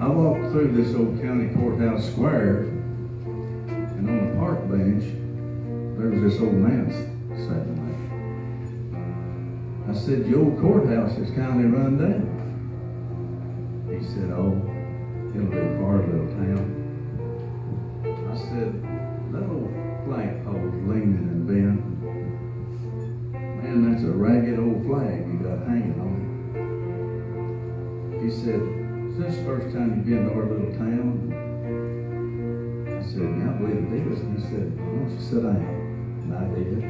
I walked through this old county courthouse square, and on the park bench, there was this old man sitting there. I said, "The old courthouse is kind of run down." He said, "Oh, it'll do for our little town." I said, "That old flagpole's leaning and bent. Man, that's a ragged old flag you got hanging on it." He said, "Is this the first time you've been to our little town?" I said, "Yeah, I believe it is." And he said, "Why don't you sit down?" And I did.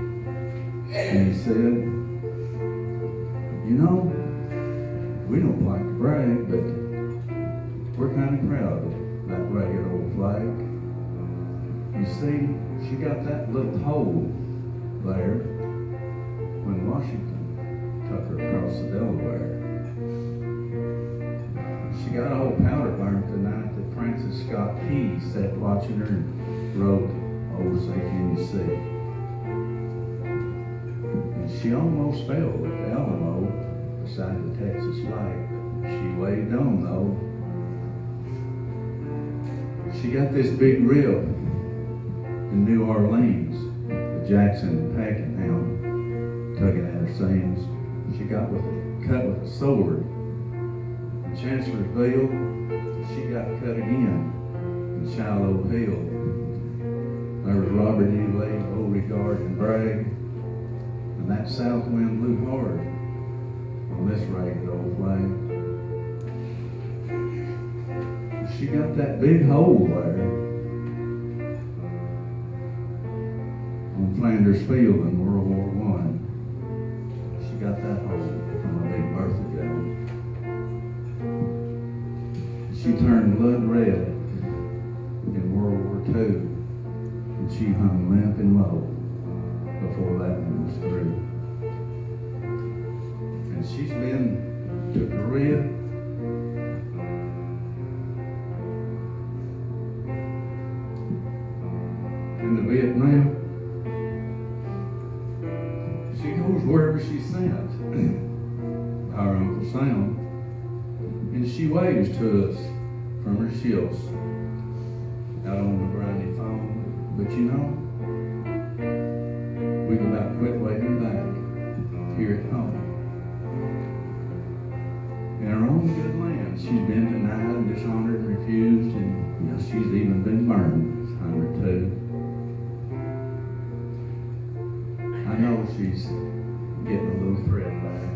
And he said, "You know, we don't like to brag, but we're kind of proud of that ragged old flag. You see, she got that little hole there when Washington took her across the Delaware. She got all powder burnt the night that Francis Scott Key sat watching her and wrote, 'Oh, say can you see?' And she almost fell at the Alamo beside the Texas flag, but she waved on though. She got this big rib in New Orleans, the Jackson Pakenham tugging at her seams. She got cut with a sword. In Chancellorsville, she got cut again in Shiloh Hill. There was Robert E. Lee, Beauregard, and Bragg, and that south wind blew hard on this ragged old flag. She got that big hole there on Flanders Field in World War I. She got that hole from a big Bertha gun. She turned blood red in World War II, and she hung limp and low before that one was through. And she's been to Korea, into Vietnam. She goes wherever she's sent, our Uncle Sam, and she waves to us from her ships out on the briny foam. But you know, we've about quit waving back here at home. In her own good land, she's been denied and dishonored and refused, and you know, she's even been burned a time or two. I know she's getting a little thread back.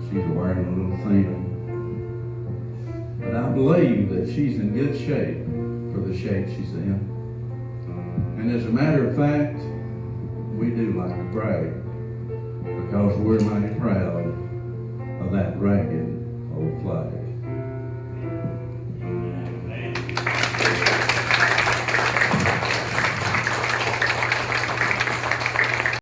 She's wearing a little thin. But I believe that she's in good shape for the shape she's in. And as a matter of fact, we do like to brag because we're mighty proud of that ragged